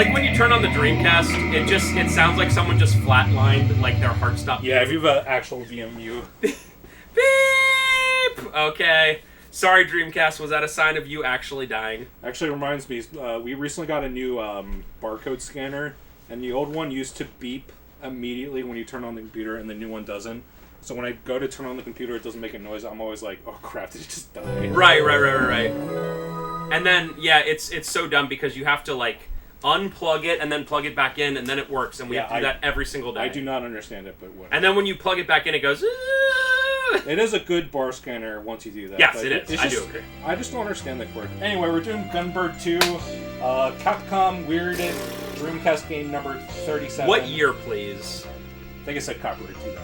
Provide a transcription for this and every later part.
like when you turn on the Dreamcast, it sounds like someone just flatlined, like their heart stopped. Yeah, if you have an actual VMU. Beep! Okay. Sorry, Dreamcast, was that a sign of you actually dying? Actually, it reminds me, we recently got a new barcode scanner, and the old one used to beep immediately when you turn on the computer, and the new one doesn't. So when I go to turn on the computer, it doesn't make a noise. I'm always like, oh crap, did it just die? Right. And then, yeah, it's so dumb because you have to, like, unplug it and then plug it back in, and then it works, and we have to do that every single day. I do not understand it, but whatever. And then when you plug it back in, it goes... It is a good bar scanner once you do that. Yes, it is. I do agree. I just don't understand the quirk. Anyway, we're doing GunBird 2, Capcom weirded Dreamcast game number 37. What year, please? I think it said copyright 2000.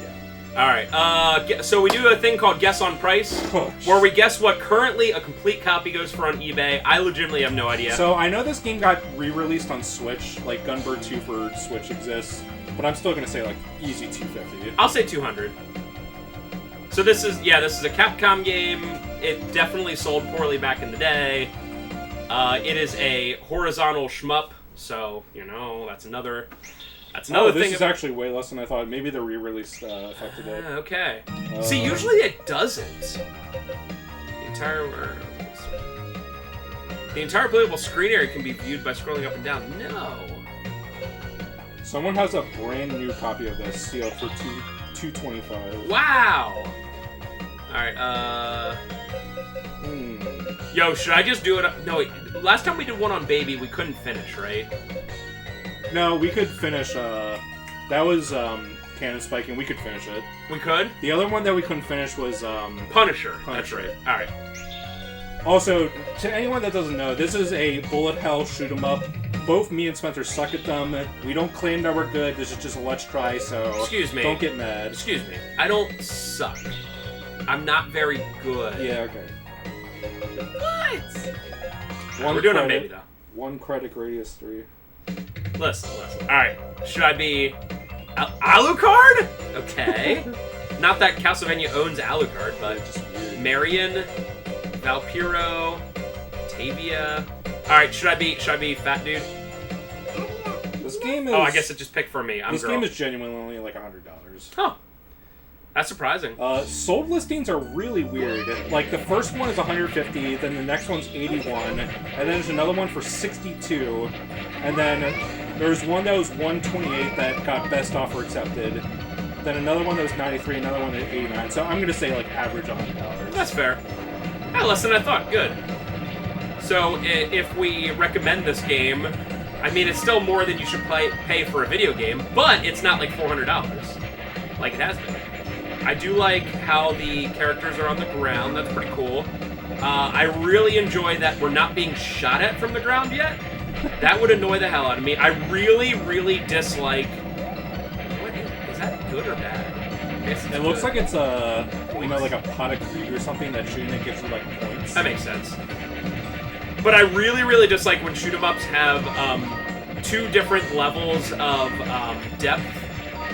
Yeah. Alright, so we do a thing called Guess on Price, where we guess what currently a complete copy goes for on eBay. I legitimately have no idea. So I know this game got re-released on Switch, like GunBird 2 for Switch exists, but I'm still going to say, like, easy 250. I'll say 200. So this is a Capcom game. It definitely sold poorly back in the day. It is a horizontal shmup, so, you know, that's another thing. This is actually way less than I thought. Maybe the re-release affected it. Okay. See, usually it doesn't. The entire playable screen area can be viewed by scrolling up and down. No. Someone has a brand new copy of this sealed for $225. Wow. Alright, Yo, should I just do it? No, wait. Last time we did one on Baby, we couldn't finish, right? No, we could finish, that was, Cannon Spike, and we could finish it. We could? The other one that we couldn't finish was, Punisher. That's right. Alright. Also, to anyone that doesn't know, this is a bullet hell shoot 'em up. Both me and Spencer suck at them. We don't claim that we're good. This is just a let's try, so excuse me. Don't get mad. Excuse me. I don't suck. I'm not very good. Yeah, okay. What? We're doing it on Baby, though. One credit, radius 3. Listen. Alright. Should I be... Alucard? Okay. Not that Castlevania owns Alucard, but... Marion, Valpiro, Tavia... Alright, should I be Fat Dude? This game is... Oh, I guess it just picked for me. This game is genuinely only like $100. Oh. That's surprising. Sold listings are really weird. Like, the first one is $150, then the next one's $81, and then there's another one for $62, and then there's one that was $128 that got best offer accepted, then another one that was $93, another one at $89, so I'm gonna say, like, average $100. That's fair. Yeah, less than I thought. Good. So, if we recommend this game, I mean, it's still more than you should pay for a video game, but it's not like $400, like it has been. I do like how the characters are on the ground. That's pretty cool. I really enjoy that we're not being shot at from the ground yet. That would annoy the hell out of me. I really, really dislike... Is that good or bad? It looks like it's like a pot of greed or something that shooting it gives you, like, points. That makes sense. But I really, really dislike when shoot-em-ups have two different levels of depth,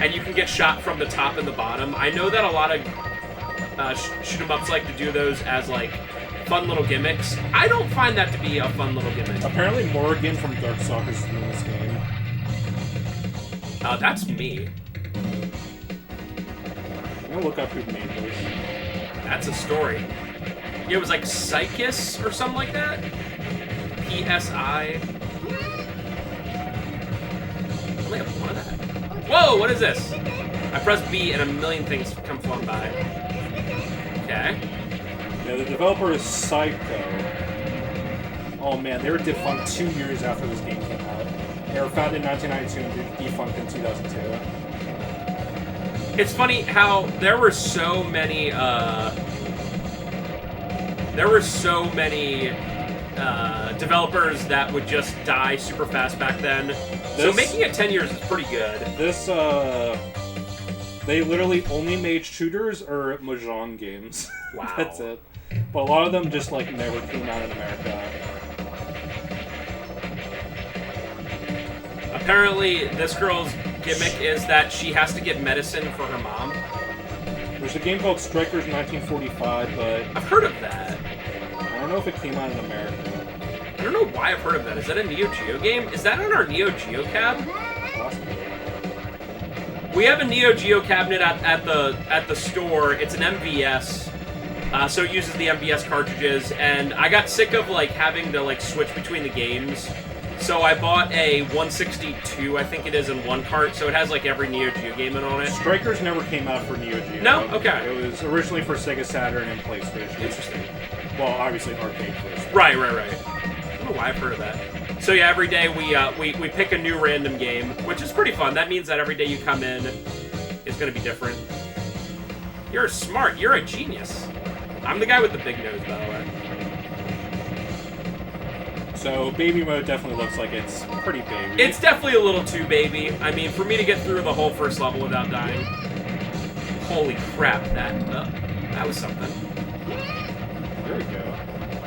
and you can get shot from the top and the bottom. I know that a lot of shoot-em-ups like to do those as, like, fun little gimmicks. I don't find that to be a fun little gimmick. Apparently Morgan from Darkstalkers is in this game. That's me. I'm gonna look up who made this. That's a story. Yeah, it was like Psychus or something like that? PSI. I only have one of that. Whoa, what is this? I press B and a million things come flowing by. Okay. Yeah, the developer is Psikyo. Oh man, they were defunct 2 years after this game came out. They were founded in 1992 and defunct in 2002. It's funny how there were so many developers that would just die super fast back then. So making it 10 years is pretty good. They literally only made shooters or Mahjong games. Wow. That's it. But a lot of them just, like, never came out in America. Apparently, this girl's gimmick is that she has to get medicine for her mom. There's a game called Strikers 1945, but... I've heard of that. I don't know if it came out in America. I don't know why I've heard of that. Is that a Neo Geo game? Is that on our Neo Geo cab? Awesome. We have a Neo Geo cabinet at the store. It's an MVS, so it uses the MVS cartridges. And I got sick of like having to like switch between the games, so I bought a 162, I think it is, in one cart. So it has like every Neo Geo game on it. Strikers never came out for Neo Geo. No? Okay. It was originally for Sega Saturn and PlayStation. Interesting. Well, obviously arcade first. Right. I don't know why I've heard of that. So yeah, every day we pick a new random game, which is pretty fun. That means that every day you come in is going to be different. You're smart. You're a genius. I'm the guy with the big nose, by the way. So baby mode definitely looks like it's pretty baby. It's definitely a little too baby. I mean, for me to get through the whole first level without dying. Holy crap, that was something. There we go.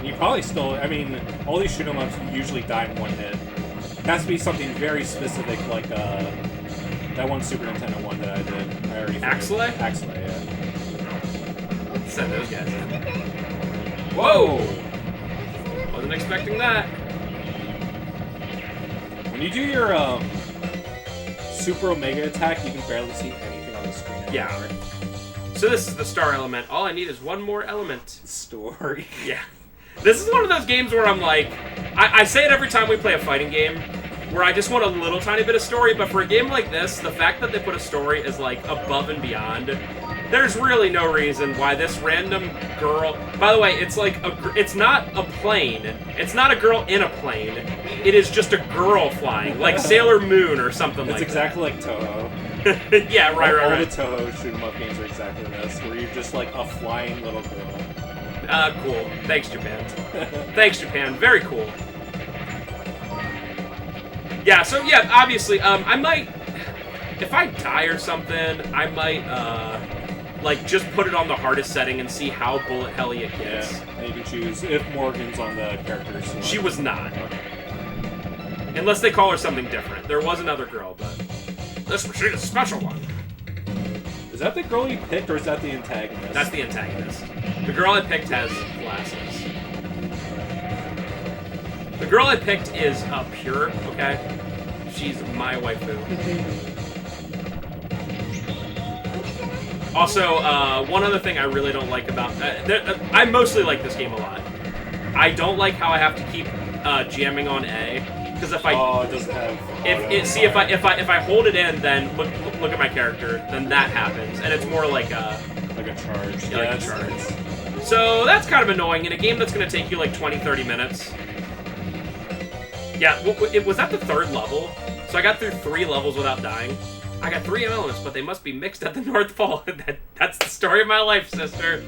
You probably still, I mean, all these shoot 'em ups usually die in one hit. It has to be something very specific, like that one Super Nintendo one that I did. I already Axelay? Axelay, yeah. Send those guys in. Whoa! Wasn't expecting that. When you do your Super Omega attack, you can barely see anything on the screen anymore. Yeah. So this is the star element. All I need is one more element. Story. Yeah. This is one of those games where I'm like, I say it every time we play a fighting game, where I just want a little tiny bit of story, but for a game like this, the fact that they put a story is like above and beyond. There's really no reason why this random girl... By the way, it's like it's not a plane. It's not a girl in a plane. It is just a girl flying, like Sailor Moon or something like that. It's exactly like Toho. Yeah, right. All the Toho shoot 'em up games are exactly this, where you're just like a flying little girl. Cool. Thanks, Japan. Thanks, Japan. Very cool. Yeah, so yeah, obviously, I might... If I die or something, I might, like, just put it on the hardest setting and see how bullet helly it gets. Yeah, and you can choose if Morgan's on the characters. So She was not. Unless they call her something different. There was another girl, but... This machine is a special one. Is that the girl you picked, or is that the antagonist? That's the antagonist. The girl I picked has glasses. The girl I picked is pure, okay? She's my waifu. Also, one other thing I really don't like about... I mostly like this game a lot. I don't like how I have to keep jamming on A, because if I... Oh, it doesn't have... if I hold it in, then look at my character, then that happens, and it's more like a... Like a charge. Yeah, like a charge. So that's kind of annoying in a game that's going to take you like 20-30 minutes. Yeah, was that the third level? So I got through 3 levels without dying. I got 3 elements, but they must be mixed at the North Pole. That's the story of my life, sister.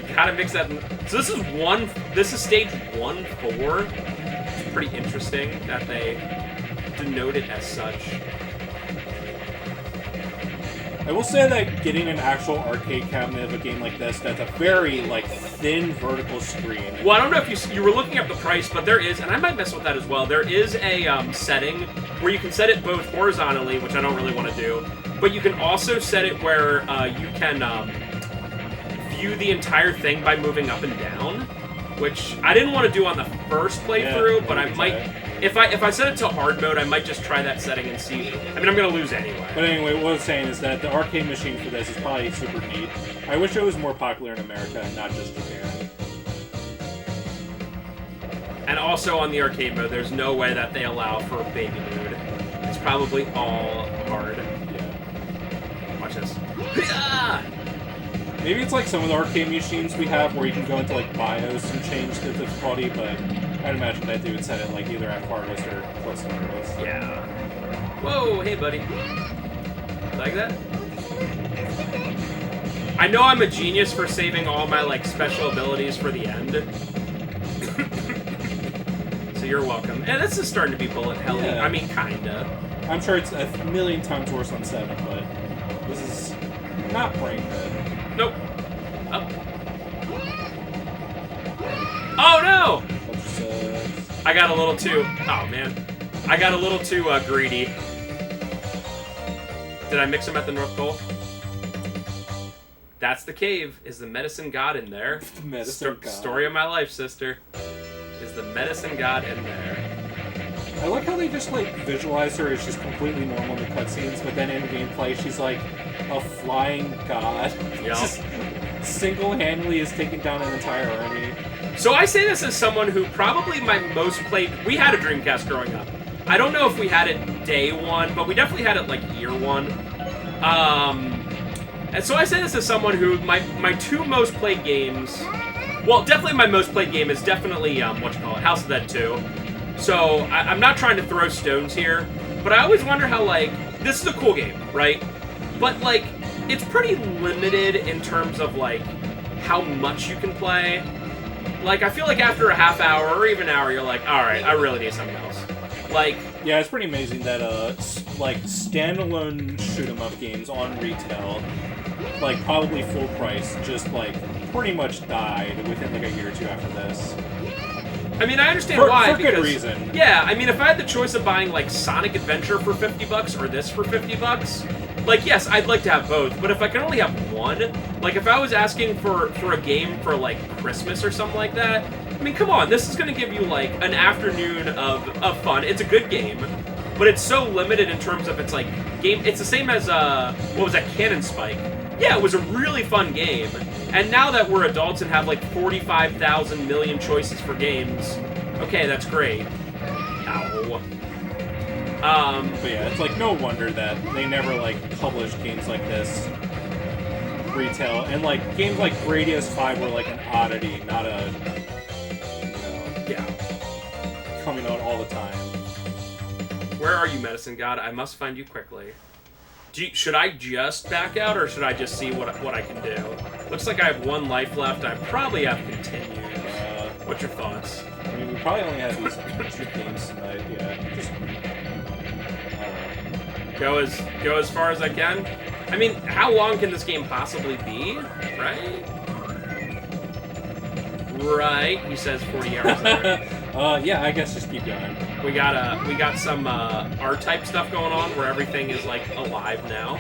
You gotta mix that. So this is stage 1-4. It's pretty interesting that they denote it as such. I will say that getting an actual arcade cabinet of a game like this that's a very, like, thin vertical screen. Well, I don't know if you were looking up the price, but there is, and I might mess with that as well, there is a setting where you can set it both horizontally, which I don't really want to do, but you can also set it where you can view the entire thing by moving up and down, which I didn't want to do on the first playthrough, yeah, but I might... If I set it to hard mode, I might just try that setting and see. I mean, I'm going to lose anyway. But anyway, what I was saying is that the arcade machine for this is probably super neat. I wish it was more popular in America and not just Japan. And also on the arcade mode, there's no way that they allow for baby mode. It's probably all hard. Yeah. Watch this. Maybe it's like some of the arcade machines we have where you can go into like BIOS and change the difficulty, but I'd imagine that they would set it like either at hardest or close to hardest. Yeah. Whoa, hey buddy. Like that? I know I'm a genius for saving all my like special abilities for the end. So you're welcome. And this is starting to be bullet helly. Yeah. I mean, kinda. I'm sure it's a million times worse on 7, but this is not brain dead. Nope. Up. Oh no! I got a little too... Oh, man. I got a little too greedy. Did I mix them at the North Pole? That's the cave. Is the medicine god in there? Medicine god. Story of my life, sister. Is the medicine god in there? I like how they just like visualize her as just completely normal in the cutscenes, but then in gameplay she's like a flying god. Yep. Just single-handedly is taking down an entire army. So I say this as someone who probably my most played... We had a Dreamcast growing up. I don't know if we had it day one, but we definitely had it like year one. And so I say this as someone who my two most played games... Well, definitely my most played game is definitely, House of the Dead 2. So I'm not trying to throw stones here, but I always wonder how, like... This is a cool game, right? But, like, it's pretty limited in terms of, like, how much you can play. Like, I feel like after a half hour or even an hour, you're like, alright, I really need something else. Like... Yeah, it's pretty amazing that, like, standalone shoot-'em-up games on retail, like, probably full price, just, like, pretty much died within, like, a year or two after this. I mean, I understand why. For good reason. Yeah, I mean, if I had the choice of buying, like, Sonic Adventure for $50 or this for $50, like, yes, I'd like to have both, but if I can only have one, like, if I was asking for a game for, like, Christmas or something like that, I mean, come on, this is going to give you, like, an afternoon of fun. It's a good game, but it's so limited in terms of its, like, game. It's the same as, what was that, Cannon Spike? Yeah, it was a really fun game. And now that we're adults and have, like, 45,000 million choices for games, okay, that's great. Ow. But yeah, it's, like, no wonder that they never, like, published games like this retail. And, like, games like Gradius 5 were, like, an oddity, not a... Yeah. Coming out all the time. Where are you, Medicine God? I must find you quickly. Should I just back out, or should I just see what I can do? Looks like I have one life left. I probably have continued. What's your thoughts? I mean, we probably only have these 2 games tonight. Yeah. Just, go as far as I can. I mean, how long can this game possibly be? Right? Right. He says 40 hours there. Yeah, I guess just keep going. We got some R-type stuff going on where everything is like alive now.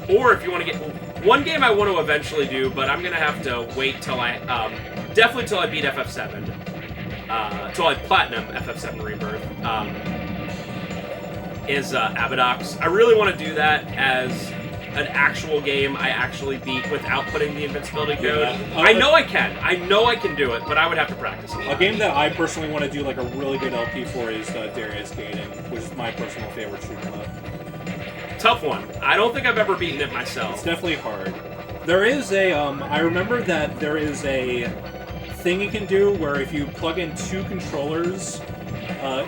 Or if you want to get one game I want to eventually do, but I'm gonna have to wait till I definitely till I beat FF7, till I platinum FF7 Rebirth. Is Abadox. I really want to do that as an actual game I actually beat without putting the invincibility code. Yeah. I know I can. I know I can do it, but I would have to practice a lot. A game that I personally want to do like a really good LP for is Darius Gaiden, which is my personal favorite shoot 'em up. Tough one. I don't think I've ever beaten it myself. It's definitely hard. There is a, I remember that there is a thing you can do where if you plug in 2 controllers,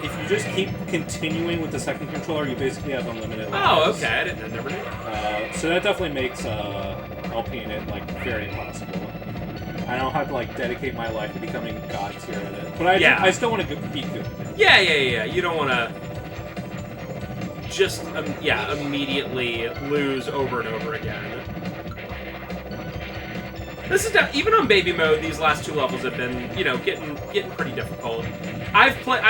if you just keep continuing with the second controller, you basically have unlimited lives. Oh, okay. I never knew. So that definitely makes LPing it like very possible. I don't have to like dedicate my life to becoming god tier at it, but I still want to be good. Yeah. You don't want to just immediately lose over and over again. This is even on baby mode. These last 2 levels have been, getting pretty difficult. I've played,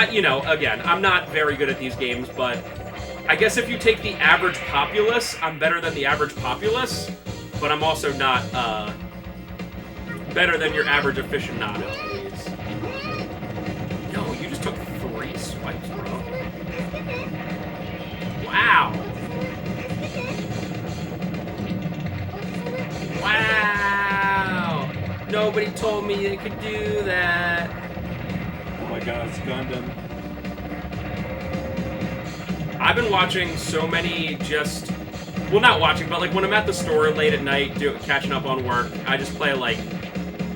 again, I'm not very good at these games, but I guess if you take the average populace, I'm better than the average populace, but I'm also not better than your average aficionado, please. No, you just took 3 swipes, bro. Wow. Wow. Nobody told me they could do that. Oh my god, it's Gundam. I've been watching so many not watching, but like when I'm at the store late at night catching up on work, I just play like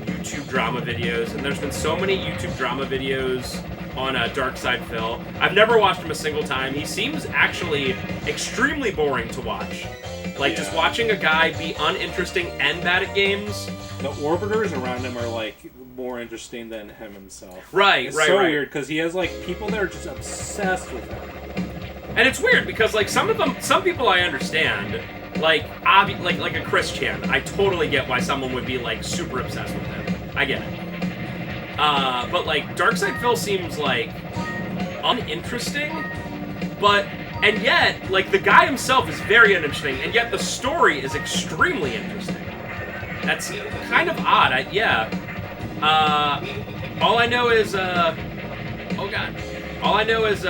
YouTube drama videos, and there's been so many YouTube drama videos on Dark Side Phil. I've never watched him a single time. He seems actually extremely boring to watch. Like, just watching a guy be uninteresting and bad at games. The orbiters around him are, like, more interesting than him himself. Right. It's so weird, because he has, like, people that are just obsessed with him. And it's weird, because, like, some people I understand. Like a Chris Chan. I totally get why someone would be, like, super obsessed with him. I get it. But, like, Dark Side Phil seems, like, uninteresting, and yet, like, the guy himself is very uninteresting, and yet the story is extremely interesting. That's kind of odd. All I know is, oh god. All I know is,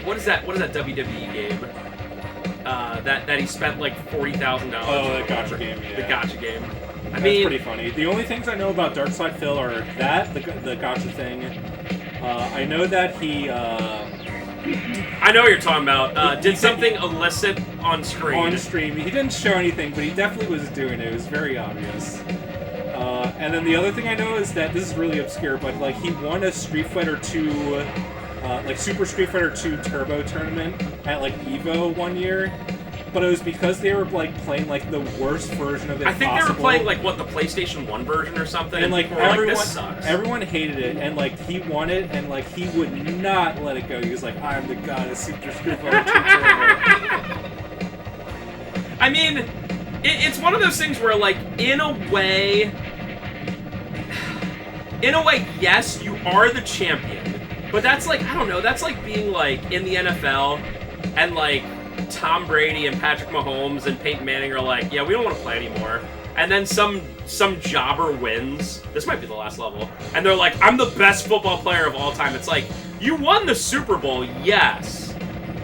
what is that WWE game? That he spent like $40,000 on. Oh, the gacha game, yeah. The gacha game. That's pretty funny. The only things I know about Darkside Phil are that, the gacha thing. I know that he, I know what you're talking about. Did something illicit on screen. On stream. He didn't show anything, but he definitely was doing it. It was very obvious. And then the other thing I know is that, this is really obscure, but like he won a Street Fighter 2, like Super Street Fighter 2 Turbo tournament at like EVO one year. But it was because they were like playing like the worst version of it I think possible. they were playing like, what, the PlayStation 1 version or something? And like people were everyone, like, this sucks. everyone hated it, and like he won it, and like he would not let it go. He was like, "I'm the god of Super Street Fighter 2 Turbo." I mean, it's one of those things where, like, in a way, yes, you are the champion. But that's like, I don't know, that's like being like in the NFL and like Tom Brady and Patrick Mahomes and Peyton Manning are like, yeah, we don't want to play anymore. And then some jobber wins. This might be the last level. And they're like, I'm the best football player of all time. It's like, you won the Super Bowl, yes,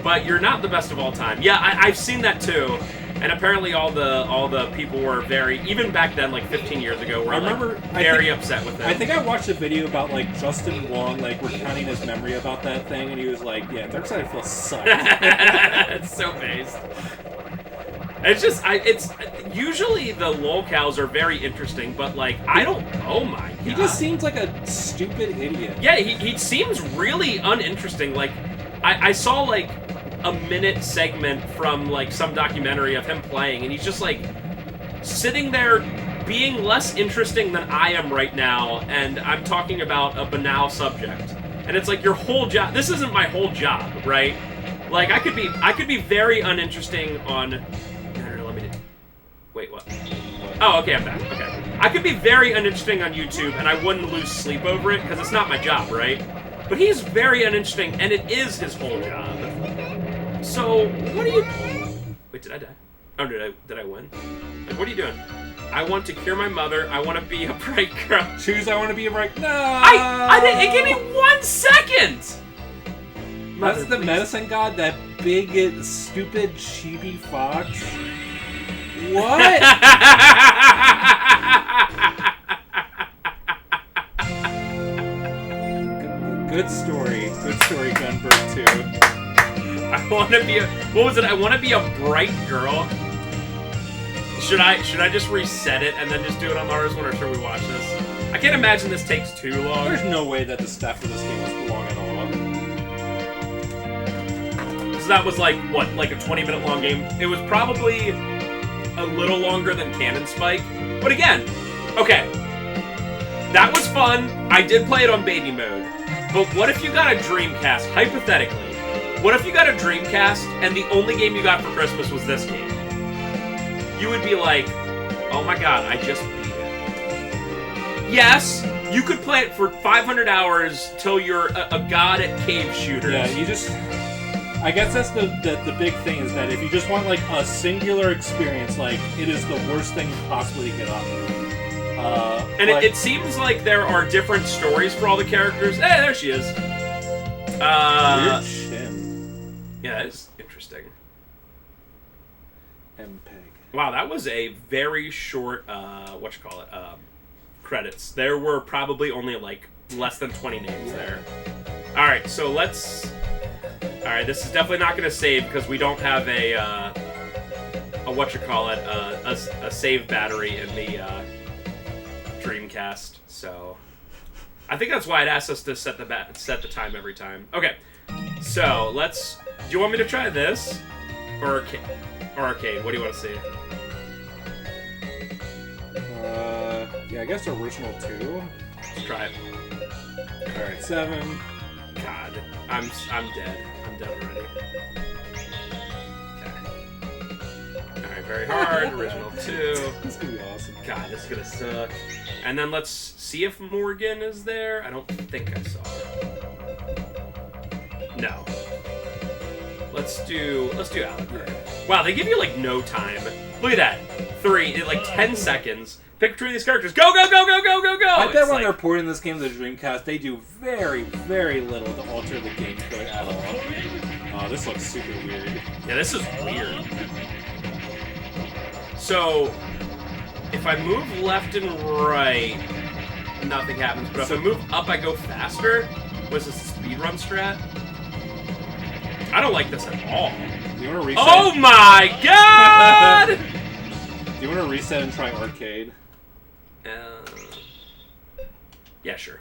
but you're not the best of all time. Yeah, I've seen that too. And apparently all the people were very, even back then, like 15 years ago, were very upset with it. I think I watched a video about like Justin Wong like recounting his memory about that thing, and he was like, "Yeah, Darkside Phil sucked." It's so based. It's just, it's usually the lolcows are very interesting, but like I don't. Oh my god. He just seems like a stupid idiot. Yeah, he seems really uninteresting. Like I saw like a minute segment from like some documentary of him playing, and he's just like sitting there being less interesting than I am right now, and I'm talking about a banal subject. And it's like your whole job. This isn't my whole job, right? Like I could be very uninteresting on. No, let me. Wait, what? Oh, okay, I'm back. Okay, I could be very uninteresting on YouTube, and I wouldn't lose sleep over it because it's not my job, right? But he's very uninteresting, and it is his whole job. So, what are you... Wait, did I die? Oh, did I win? Like, what are you doing? I want to cure my mother. I want to be a bright girl. Choose I want to be a bright... No! I didn't... It gave me 1 second! That's the medicine god, that big, stupid, chibi fox. What? Good story. Good story, GunBird 2. I want to be a... What was it? I want to be a bright girl. Should I just reset it and then just do it on the hardest one, or should we watch this? I can't imagine this takes too long. There's no way that the stuff for this game was long at all. So that was like, what, like a 20-minute long game? It was probably a little longer than Cannon Spike. But again, okay. That was fun. I did play it on baby mode. But what if you got a Dreamcast, hypothetically? What if you got a Dreamcast and the only game you got for Christmas was this game? You would be like, oh my god, I just beat it. Yes, you could play it for 500 hours till you're a god at cave shooters. Yeah, you just... I guess that's the big thing, is that if you just want like a singular experience, like, it is the worst thing you possibly get off of. And it seems like there are different stories for all the characters. Hey, there she is. Weird chin. Yeah, it's interesting. MPEG. Wow, that was a very short, credits. There were probably only, like, less than 20 names there. Alright, so let's... Alright, this is definitely not going to save, because we don't have a save battery in the, Dreamcast, so... I think that's why it asks us to set the time every time. Okay, so let's... Do you want me to try this? Or arcade? What do you want to see? Yeah, I guess original 2. Let's try it. Alright, 7. God, I'm dead. I'm dead already. Okay. Alright, very hard. Original 2. This is gonna be awesome. God, this is gonna suck. And then let's see if Morgan is there. I don't think I saw her. No. Let's do Alec. Yeah. Wow, they give you like no time. Look at that. 3, like 10 seconds. Pick between these characters. Go, go, go, go, go, go, go! I bet when they're porting this game to the Dreamcast, they do very, very little to alter the gameplay at all. Oh, this looks super weird. Yeah, this is weird. So, if I move left and right, nothing happens. But if I move up, I go faster. What's this, speedrun strat? I don't like this at all. Do you want to reset? Oh my god! Do you want to reset and try arcade? Yeah, sure.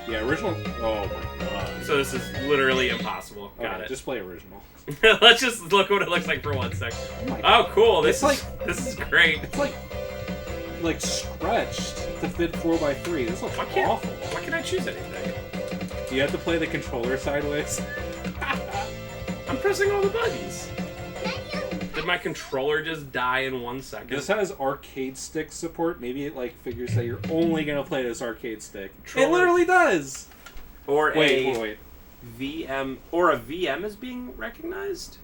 Yeah, original. Oh my god. So this is literally impossible. Got it. Just play original. Let's just look what it looks like for 1 second. Oh, oh cool. This it's is great. It's like stretched to fit 4x3. This looks awful. Why can't I choose anything? Do you have to play the controller sideways? I'm pressing all the buttons. Did my controller just die in 1 second? This has arcade stick support. Maybe it figures that you're only gonna play this arcade stick. Controller. It literally does. Or wait. VM or a VM is being recognized.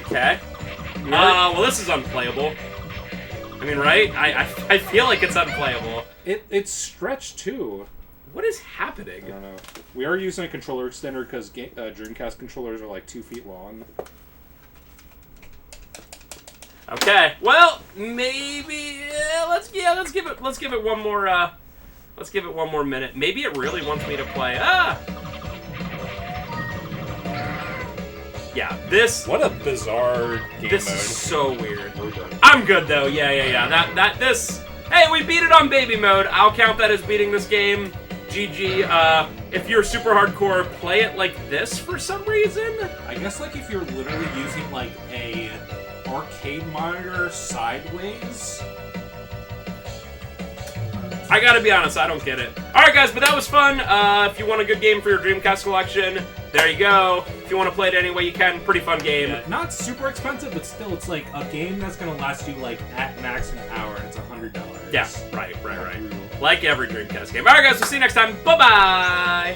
Okay. Well, this is unplayable. I mean, right? I feel like it's unplayable. It's stretched too. What is happening? I don't know. We are using a controller extender because Dreamcast controllers are like 2 feet long. Okay. Well, maybe let's give it one more minute. Maybe it really wants me to play. Yeah, this. What a bizarre game This mode. is so weird. I'm good though. Yeah. This. Hey, we beat it on baby mode. I'll count that as beating this game. GG. If you're super hardcore, play it like this for some reason. I guess if you're literally using a arcade monitor sideways. I gotta be honest, I don't get it. Alright guys, but that was fun. If you want a good game for your Dreamcast collection, there you go. If you want to play it any way you can, pretty fun game. Yeah, not super expensive, but still, it's a game that's gonna last you at max an hour, and it's $100. Yeah, right. Like every Dreamcast game. Alright guys, we'll see you next time. Bye-bye!